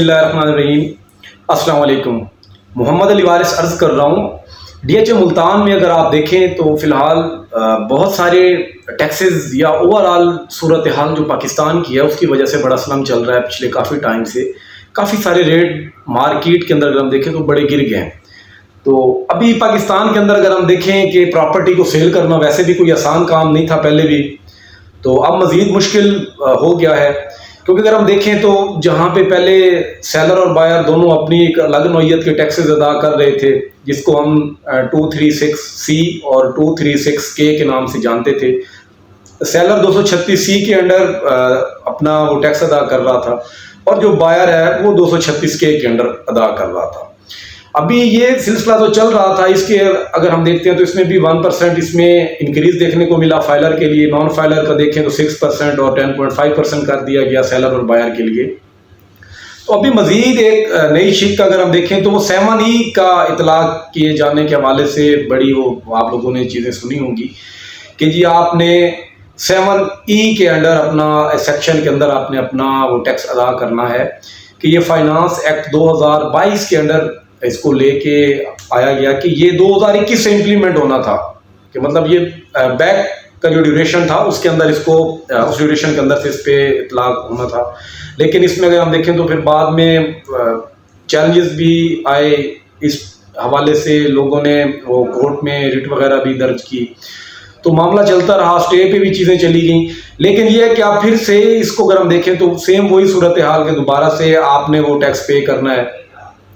बिस्मिल्लाहिर्रहमानिर्रहीम। अस्सलाम वालेकुम। मोहम्मद अली वारिस अर्ज़ कर रहा हूँ। DHA मुल्तान में अगर आप देखें तो फ़िलहाल बहुत सारे टैक्सेस या ओवरऑल सूरत हाल जो पाकिस्तान की है उसकी वजह से बड़ा स्लम चल रहा है पिछले काफ़ी टाइम से। काफ़ी सारे रेट मार्केट के अंदर अगर हम देखें तो बड़े गिर गए हैं। तो अभी पाकिस्तान के अंदर अगर हम देखें कि प्रॉपर्टी को सेल करना वैसे भी कोई आसान काम नहीं था पहले भी, तो अब मज़ीद मुश्किल हो गया है। क्योंकि अगर हम देखें तो जहाँ पे पहले सेलर और बायर दोनों अपनी एक अलग नौइयत के टैक्सेस अदा कर रहे थे, जिसको हम 236C और 236K के नाम से जानते थे। सेलर 236C के अंडर अपना वो टैक्स अदा कर रहा था और जो बायर है वो 236K के अंडर अदा कर रहा था। अभी ये सिलसिला तो चल रहा था, इसके अगर हम देखते हैं तो इसमें भी 1% इसमें इंक्रीज देखने को मिला फाइलर के लिए। नॉन फाइलर का देखें तो 6% और 10.5% कर दिया गया सेलर और बायर के लिए। तो अभी मजीद एक नई शिक का अगर हम देखें तो वो 7E का इतलाक किए जाने के हवाले से बड़ी वो आप लोगों ने चीज़ें सुनी होंगी कि जी आपने 7E के अंडर अपना सेक्शन के अंदर आपने अपना वो टैक्स अदा करना है कि ये फाइनेंस एक्ट 2022 के अंडर इसको लेके आया गया कि ये 2021 से इम्प्लीमेंट होना था, कि मतलब ये बैक का जो ड्यूरेशन था उसके अंदर इसको उस ड्यूरेशन के अंदर से इस पे इतलाक होना था। लेकिन इसमें अगर हम देखें तो फिर बाद में चैलेंजेस भी आए, इस हवाले से लोगों ने वो कोर्ट में रिट वगैरह भी दर्ज की, तो मामला चलता रहा, स्टे पे भी चीज़ें चली गई। लेकिन ये है कि आप फिर से इसको अगर हम देखें तो सेम वही सूरत हाल के दोबारा से आपने वो टैक्स पे करना है।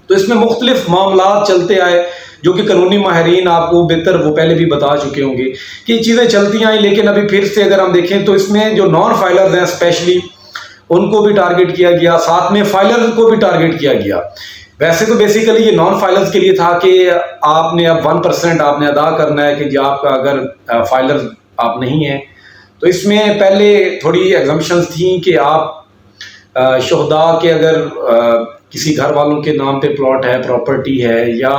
तो इसमें मुख्तलिफ मामला चलते आए जो कि कानूनी माहिरीन आपको बेहतर वो पहले भी बता चुके होंगे कि चीज़ें चलती आई। लेकिन अभी फिर से अगर हम देखें तो इसमें जो नॉन फाइलर्स हैं स्पेशली उनको भी टारगेट किया गया, साथ में फाइलर्स को भी टारगेट किया गया। वैसे तो बेसिकली ये नॉन फाइलर्स के लिए था कि आपने अब 1% आपने अदा करना है कि जो आपका अगर फाइलर आप नहीं है। तो इसमें पहले थोड़ी एग्जम्पशंस थी कि आप शुहदा के अगर किसी घर वालों के नाम पे प्लॉट है, प्रॉपर्टी है, या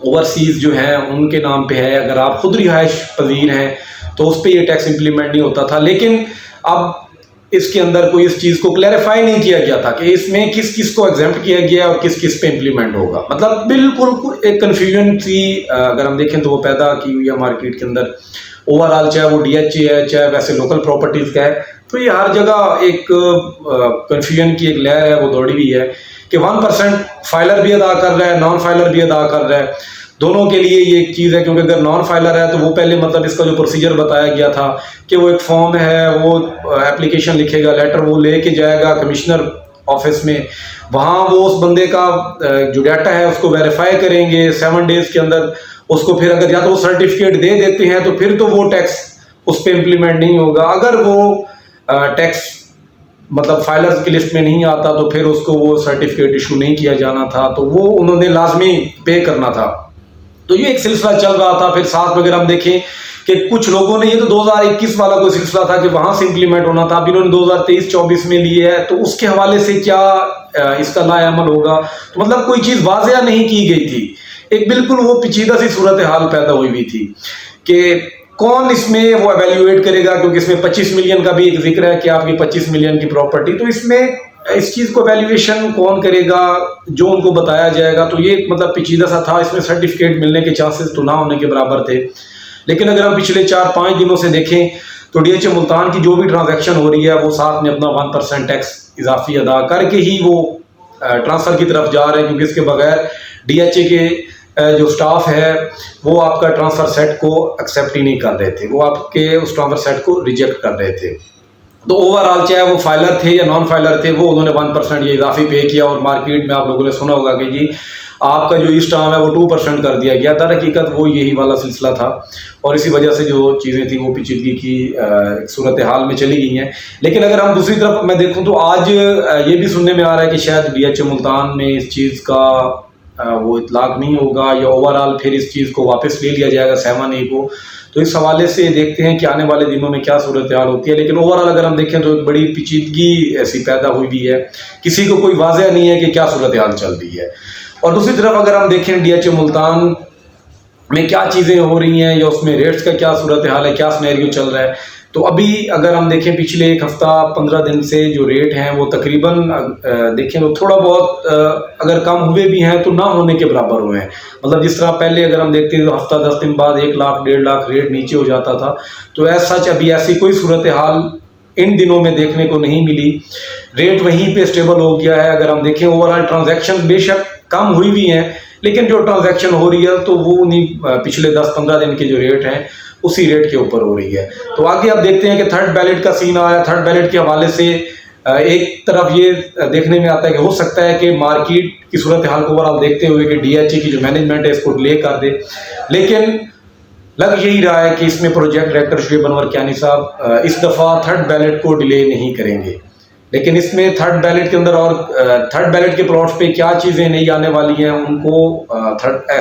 ओवरसीज जो है उनके नाम पे है, अगर आप खुद रिहाइश पजीर हैं तो उस पर यह टैक्स इम्प्लीमेंट नहीं होता था। लेकिन अब इसके अंदर कोई इस चीज़ को क्लैरिफाई नहीं किया गया था कि इसमें किस किस को एग्जेम्प्ट किया गया और किस किस पे इम्प्लीमेंट होगा। मतलब बिल्कुल एक कन्फ्यूजन सी अगर हम देखें तो वो पैदा की हुई है मार्केट के अंदर। ओवरऑल चाहे वो DHA है चाहे वैसे लोकल प्रॉपर्टीज़ का है, तो ये हर जगह एक कन्फ्यूजन की एक लहर है वो दौड़ी हुई है कि 1% फाइलर भी अदा कर रहा है, नॉन फाइलर भी अदा कर रहा है। दोनों के लिए ये एक चीज़ है, क्योंकि अगर नॉन फाइलर है तो वो पहले मतलब इसका जो प्रोसीजर बताया गया था कि वो एक फॉर्म है, वो एप्लीकेशन लिखेगा, लेटर वो लेके जाएगा कमिश्नर ऑफिस में, वहाँ वो उस बंदे का जो डाटा है उसको वेरीफाई करेंगे 7 डेज के अंदर। उसको फिर अगर या तो वो सर्टिफिकेट दे देते हैं तो फिर तो वो टैक्स उस पर इम्प्लीमेंट नहीं होगा। अगर वो टैक्स मतलब फाइलर्स की लिस्ट में नहीं आता तो फिर उसको वो सर्टिफिकेट इशू नहीं किया जाना था, तो वो उन्होंने लाजमी पे करना था। तो ये एक सिलसिला चल रहा था। फिर साथ में अगर हम देखें कि कुछ लोगों ने, ये तो 2021 वाला कोई सिलसिला था कि वहां से इम्प्लीमेंट होना था, अभी इन्होंने 2023-24 में लिए है, तो उसके हवाले से क्या इसका लाएअमल होगा। तो मतलब कोई चीज़ वाज़ेह नहीं की गई थी, एक बिल्कुल वो पेचीदा सी सूरत हाल पैदा हुई हुई थी कि कौन इसमें वो एवेल्युएट करेगा, क्योंकि इसमें 25 मिलियन का भी एक जिक्र है कि आपकी 25 मिलियन की प्रॉपर्टी, तो इसमें इस चीज़ को वैल्यूएशन कौन करेगा, जो उनको बताया जाएगा। तो ये मतलब पेचीदा सा था, इसमें सर्टिफिकेट मिलने के चांसेस तो ना होने के बराबर थे। लेकिन अगर हम पिछले 4-5 दिनों से देखें तो DHA मुल्तान की जो भी ट्रांजैक्शन हो रही है वो साथ में अपना 1% टैक्स इजाफी अदा करके ही वो ट्रांसफ़र की तरफ जा रहे हैं, क्योंकि इसके बगैर DHA के जो स्टाफ है वो आपका ट्रांसफ़र सेट को एक्सेप्ट ही नहीं कर रहे थे, वो आपके उस ट्रांसफ़र सेट को रिजेक्ट कर रहे थे। तो ओवरऑल चाहे वो फाइलर थे या नॉन फाइलर थे, वो उन्होंने 1% ये इजाफी पे किया। और मार्केट में आप लोगों ने सुना होगा कि जी आपका जो ई-स्टाम्प है वो 2% कर दिया गया। दर हकीकत वो यही वाला सिलसिला था और इसी वजह से जो चीज़ें थी वो पेचीदगी की सूरत हाल में चली गई हैं। लेकिन अगर हम दूसरी तरफ मैं देखूँ तो आज ये भी सुनने में आ रहा है कि शायद DHA मुल्तान में इस चीज़ का वो इतलाक नहीं होगा या ओवरऑल फिर इस चीज़ को वापस ले लिया जाएगा 7A को। तो इस हवाले से देखते हैं कि आने वाले दिनों में क्या सूरत हाल होती है। लेकिन ओवरऑल अगर हम देखें तो एक बड़ी पेचीदगी ऐसी पैदा हुई भी है, किसी को कोई वाज़ेह नहीं है कि क्या सूरत हाल चल रही है। और दूसरी तरफ अगर हम देखें DHA मुल्तान में क्या चीज़ें हो रही हैं या उसमें रेट्स का क्या सूरत हाल है, क्या सिनेरियो चल रहा है, तो अभी अगर हम देखें पिछले एक हफ्ता 15 दिन से जो रेट हैं वो तकरीबन देखें तो थोड़ा बहुत अगर कम हुए भी हैं तो ना होने के बराबर हुए हैं। मतलब जिस तरह पहले अगर हम देखते हैं तो हफ्ता 10 दिन बाद 1 लाख 1.5 लाख रेट नीचे हो जाता था, तो ऐसा सच अभी ऐसी कोई सूरत हाल इन दिनों में देखने को नहीं मिली। रेट वहीं पे स्टेबल हो गया है। अगर हम देखें ओवरऑल ट्रांजैक्शन बेशक कम हुई भी हैं, लेकिन जो ट्रांजैक्शन हो रही है तो वो उन्हीं पिछले 10-15 दिन के जो रेट हैं उसी रेट के ऊपर हो रही है। तो आगे आप देखते हैं कि थर्ड बैलेट का सीन आया। थर्ड बैलेट के हवाले से एक तरफ ये देखने में आता है कि हो सकता है कि मार्केट की सूरत हाल को ओवरऑल देखते हुए कि डीएचए की जो मैनेजमेंट है इसको डिले कर दे, लेकिन लग यही रहा है कि इसमें प्रोजेक्ट डायरेक्टर शुएब अनवर कियानी साहब इस दफ़ा थर्ड बैलेट को डिले नहीं करेंगे। लेकिन इसमें थर्ड बैलेट के अंदर और थर्ड बैलेट के प्लॉट्स पे क्या चीज़ें नई आने वाली हैं उनको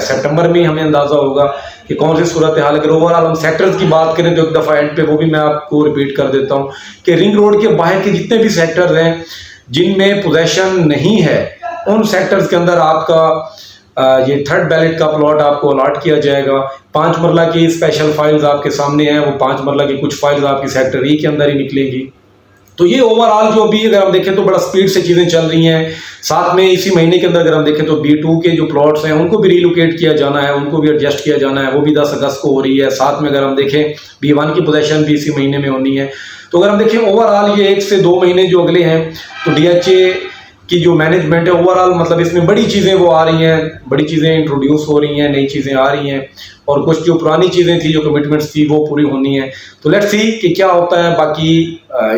सितंबर में हमें अंदाज़ा होगा कि कौन सी सूरत हाल। अगर ओवरऑल हम सेक्टर्स की बात करें तो एक दफ़ा एंड पे वो भी मैं आपको रिपीट कर देता हूँ कि रिंग रोड के बाहर के जितने भी सेक्टर्स हैं जिनमें पोजेशन नहीं है, उन सेक्टर्स के अंदर आपका ये थर्ड बैलेट का प्लॉट आपको अलॉट किया जाएगा। 5 मरला की स्पेशल फाइल्स आपके सामने हैं, वो 5 मरला की कुछ फाइल्स आपकी सेक्टर ई के अंदर ही निकलेंगी। तो ये ओवरऑल जो भी अगर हम देखें तो बड़ा स्पीड से चीज़ें चल रही हैं। साथ में इसी महीने के अंदर अगर हम देखें तो B2 के जो प्लॉट्स हैं उनको भी रिलोकेट किया जाना है, उनको भी एडजस्ट किया जाना है, वो भी 10 अगस्त को हो रही है। साथ में अगर हम देखें B1 की पोजीशन भी इसी महीने में होनी है। तो अगर हम देखें ओवरऑल ये 1 से 2 महीने जो अगले हैं तो DHA की जो मैनेजमेंट है ओवरऑल मतलब इसमें बड़ी चीज़ें वो आ रही हैं, बड़ी चीज़ें इंट्रोड्यूस हो रही हैं, नई चीज़ें आ रही हैं और कुछ जो पुरानी चीज़ें थी, जो कमिटमेंट्स थी वो पूरी होनी है। तो लेट्स सी कि क्या होता है। बाकी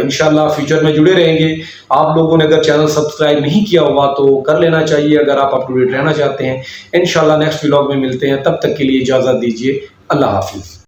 इंशाल्लाह फ्यूचर में जुड़े रहेंगे। आप लोगों ने अगर चैनल सब्सक्राइब नहीं किया हुआ तो कर लेना चाहिए अगर आप अप टू डेट रहना चाहते हैं। इंशाल्लाह नेक्स्ट व्लॉग में मिलते हैं, तब तक के लिए इजाज़त दीजिए। अल्लाह हाफिज़।